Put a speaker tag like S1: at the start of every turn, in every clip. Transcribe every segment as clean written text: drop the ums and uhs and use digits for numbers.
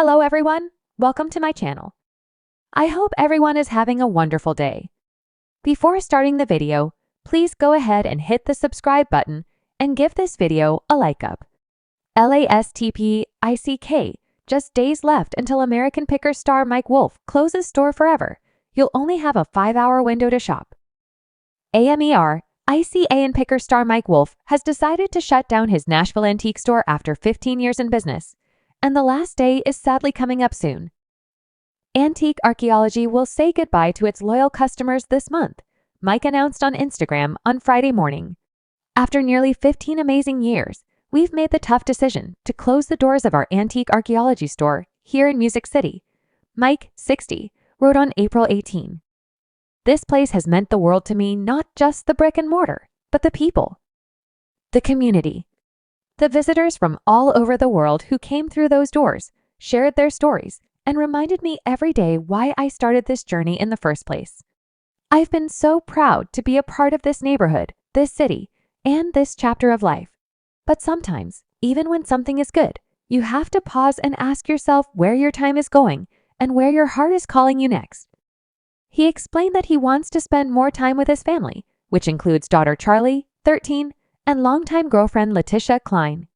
S1: Hello everyone, welcome to my channel. I hope everyone is having a wonderful day. Before starting the video, please go ahead and hit the subscribe button and give this video a like up. LASTPICK, just days left until American Pickers star Mike Wolfe closes store forever. You'll only have a 5-hour window to shop. AMER, ICA and Pickers star Mike Wolfe has decided to shut down his Nashville antique store after 15 years in business, and the last day is sadly coming up soon. Antique Archaeology will say goodbye to its loyal customers this month, Mike announced on Instagram on Friday morning. After nearly 15 amazing years, we've made the tough decision to close the doors of our Antique Archaeology store here in Music City, Mike, 60, wrote on April 18. This place has meant the world to me, not just the brick and mortar, but the people, the community. The visitors from all over the world who came through those doors shared their stories and reminded me every day why I started this journey in the first place. I've been so proud to be a part of this neighborhood, this city, and this chapter of life. But sometimes, even when something is good, you have to pause and ask yourself where your time is going and where your heart is calling you next. He explained that he wants to spend more time with his family, which includes daughter Charlie, 13, and longtime girlfriend Letitia Klein.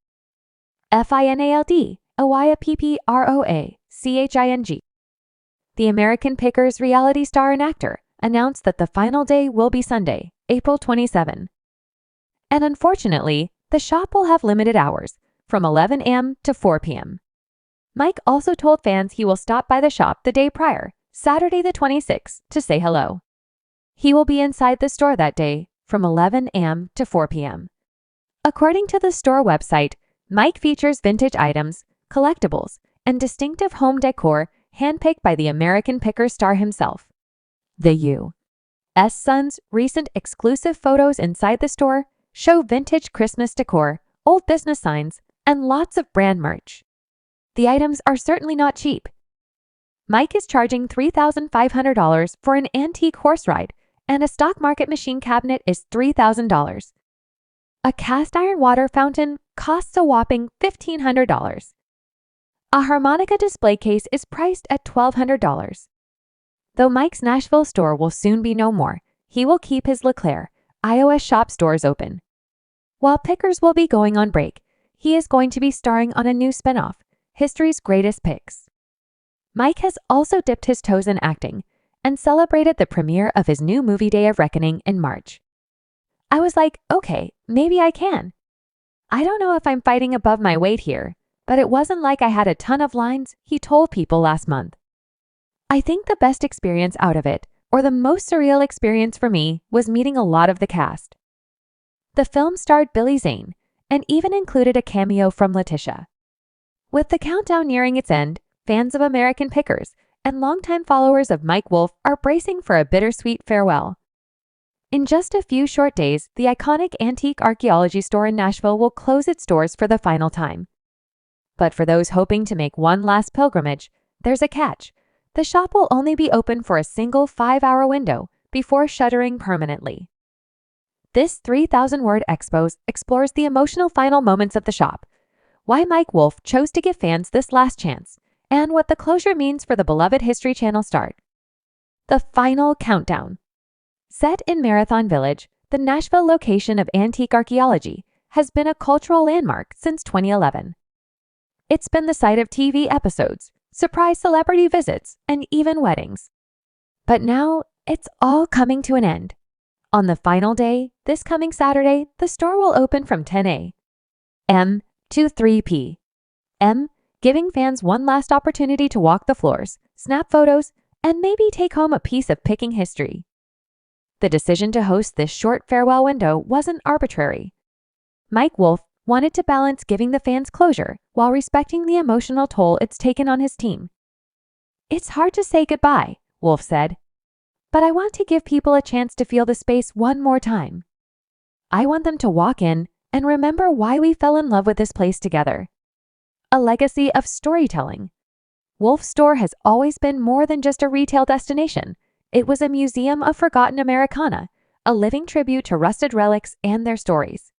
S1: FINALD, AYAPPROACHING. The American Pickers reality star and actor announced that the final day will be Sunday, April 27. And unfortunately, the shop will have limited hours, from 11 a.m. to 4 p.m. Mike also told fans he will stop by the shop the day prior, Saturday the 26th, to say hello. He will be inside the store that day from 11 a.m. to 4 p.m. According to the store website, Mike features vintage items, collectibles, and distinctive home decor handpicked by the American Pickers star himself. The U.S. Sun's recent exclusive photos inside the store show vintage Christmas decor, old business signs, and lots of brand merch. The items are certainly not cheap. Mike is charging $3,500 for an antique horse ride, and a stock market machine cabinet is $3,000. A cast iron water fountain costs a whopping $1,500. A harmonica display case is priced at $1,200. Though Mike's Nashville store will soon be no more, he will keep his LeClaire, Iowa shop stores open. While Pickers will be going on break, he is going to be starring on a new spinoff, History's Greatest Picks. Mike has also dipped his toes in acting and celebrated the premiere of his new movie Day of Reckoning in March. I was like, okay, maybe I can. I don't know if I'm fighting above my weight here, but it wasn't like I had a ton of lines, he told People last month. I think the best experience out of it, or the most surreal experience for me, was meeting a lot of the cast. The film starred Billy Zane and even included a cameo from Letitia. With the countdown nearing its end, fans of American Pickers and longtime followers of Mike Wolfe are bracing for a bittersweet farewell. In just a few short days, the iconic Antique Archaeology store in Nashville will close its doors for the final time. But for those hoping to make one last pilgrimage, there's a catch. The shop will only be open for a single 5-hour window before shuttering permanently. This 3,000-word expose explores the emotional final moments of the shop, why Mike Wolfe chose to give fans this last chance, and what the closure means for the beloved History Channel start. The final countdown. Set in Marathon Village, the Nashville location of Antique Archaeology has been a cultural landmark since 2011. It's been the site of TV episodes, surprise celebrity visits, and even weddings. But now, it's all coming to an end. On the final day, this coming Saturday, the store will open from 10 a.m. to 3 p.m., giving fans one last opportunity to walk the floors, snap photos, and maybe take home a piece of picking history. The decision to host this short farewell window wasn't arbitrary. Mike Wolfe wanted to balance giving the fans closure while respecting the emotional toll it's taken on his team. It's hard to say goodbye, Wolfe said, but I want to give people a chance to feel the space one more time. I want them to walk in and remember why we fell in love with this place together. A legacy of storytelling. Wolfe's store has always been more than just a retail destination. It was a museum of forgotten Americana, a living tribute to rusted relics and their stories.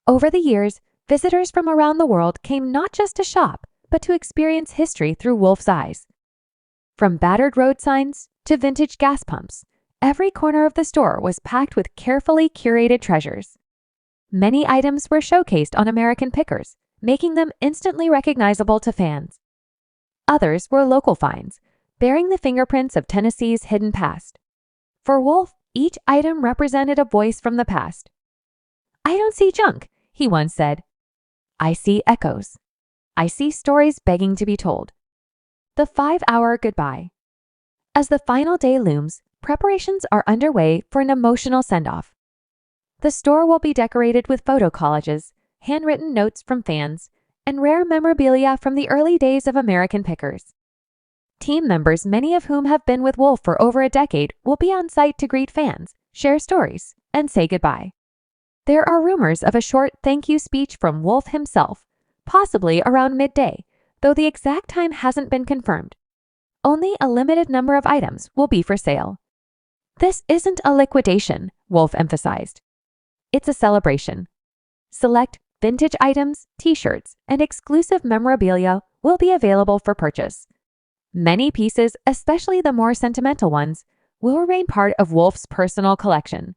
S1: Over the years, visitors from around the world came not just to shop, but to experience history through Wolfe's eyes. From battered road signs to vintage gas pumps, every corner of the store was packed with carefully curated treasures. Many items were showcased on American pickers, making them instantly recognizable to fans. Others were local finds, bearing the fingerprints of Tennessee's hidden past. For Wolfe, each item represented a voice from the past. "I don't see junk," he once said. "I see echoes. I see stories begging to be told." The 5-hour goodbye. As the final day looms, preparations are underway for an emotional send-off. The store will be decorated with photo collages, handwritten notes from fans, and rare memorabilia from the early days of American pickers. Team members, many of whom have been with Wolfe for over a decade, will be on site to greet fans, share stories, and say goodbye. There are rumors of a short thank you speech from Wolfe himself, possibly around midday, though the exact time hasn't been confirmed. Only a limited number of items will be for sale. "This isn't a liquidation," Wolfe emphasized. "It's a celebration. Select vintage items, t-shirts, and exclusive memorabilia will be available for purchase. Many pieces, especially the more sentimental ones, will remain part of Wolfe's personal collection."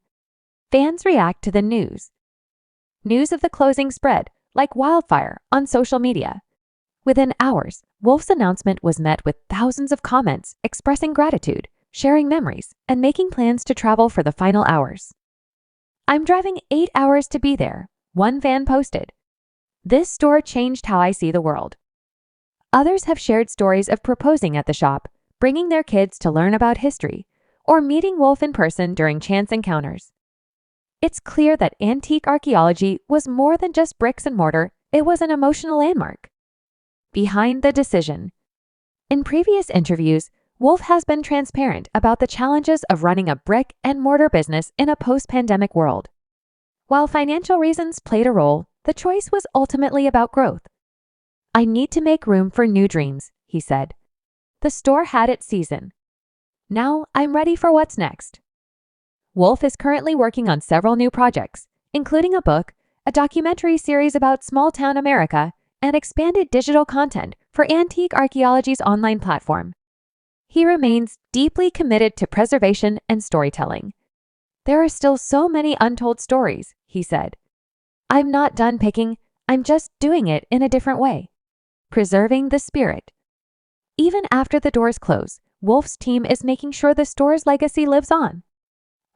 S1: Fans react to the news. News of the closing spread like wildfire on social media. Within hours, Wolfe's announcement was met with thousands of comments expressing gratitude, sharing memories, and making plans to travel for the final hours. "I'm driving 8 hours to be there," one fan posted. "This store changed how I see the world." Others have shared stories of proposing at the shop, bringing their kids to learn about history, or meeting Wolfe in person during chance encounters. It's clear that antique archaeology was more than just bricks and mortar, it was an emotional landmark. Behind the decision. In previous interviews, Wolfe has been transparent about the challenges of running a brick and mortar business in a post-pandemic world. While financial reasons played a role, the choice was ultimately about growth. "I need to make room for new dreams," he said. "The store had its season. Now I'm ready for what's next." Wolfe is currently working on several new projects, including a book, a documentary series about small-town America, and expanded digital content for antique archaeology's online platform. He remains deeply committed to preservation and storytelling. "There are still so many untold stories," he said. "I'm not done picking, I'm just doing it in a different way." Preserving the spirit. Even after the doors close, Wolfe's team is making sure the store's legacy lives on.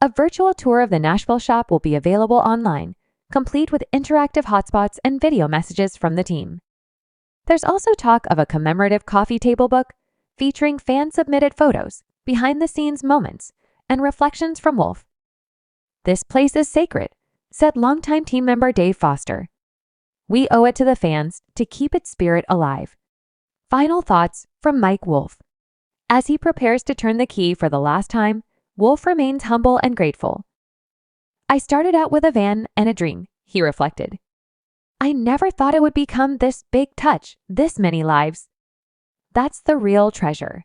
S1: A virtual tour of the Nashville shop will be available online, complete with interactive hotspots and video messages from the team. There's also talk of a commemorative coffee table book featuring fan-submitted photos, behind-the-scenes moments, and reflections from Wolfe. "This place is sacred," said longtime team member Dave Foster. "We owe it to the fans to keep its spirit alive." Final thoughts from Mike Wolfe. As he prepares to turn the key for the last time, Wolfe remains humble and grateful. "I started out with a van and a dream," he reflected. "I never thought it would become this big, touch this many lives." That's the real treasure.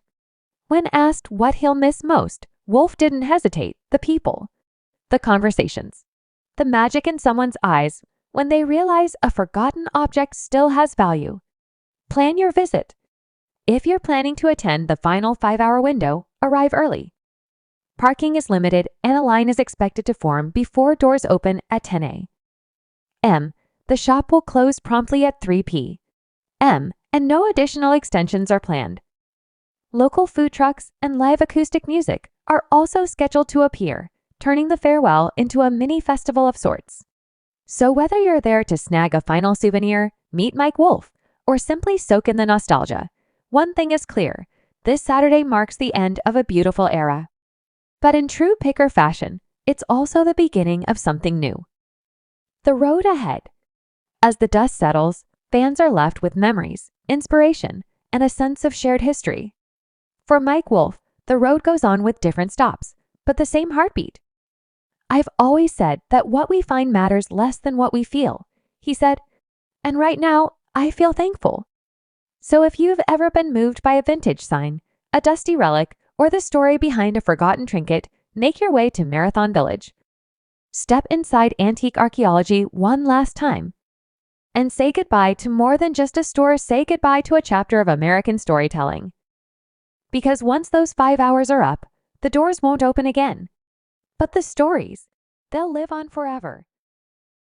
S1: When asked what he'll miss most, Wolfe didn't hesitate: the people, the conversations, the magic in someone's eyes when they realize a forgotten object still has value. Plan your visit. If you're planning to attend the final 5-hour window, arrive early. Parking is limited and a line is expected to form before doors open at 10 a.m. The shop will close promptly at 3 p.m., and no additional extensions are planned. Local food trucks and live acoustic music are also scheduled to appear, turning the farewell into a mini festival of sorts. So whether you're there to snag a final souvenir, meet Mike Wolfe, or simply soak in the nostalgia, one thing is clear: this Saturday marks the end of a beautiful era. But in true picker fashion, it's also the beginning of something new. The road ahead. As the dust settles, fans are left with memories, inspiration, and a sense of shared history. For Mike Wolfe, the road goes on with different stops, but the same heartbeat. "I've always said that what we find matters less than what we feel," he said, "and right now, I feel thankful." So if you've ever been moved by a vintage sign, a dusty relic, or the story behind a forgotten trinket, make your way to Marathon Village. Step inside antique archaeology one last time. and say goodbye to more than just a store. Say goodbye to a chapter of American storytelling. Because once those 5 hours are up, the doors won't open again. But the stories, they'll live on forever.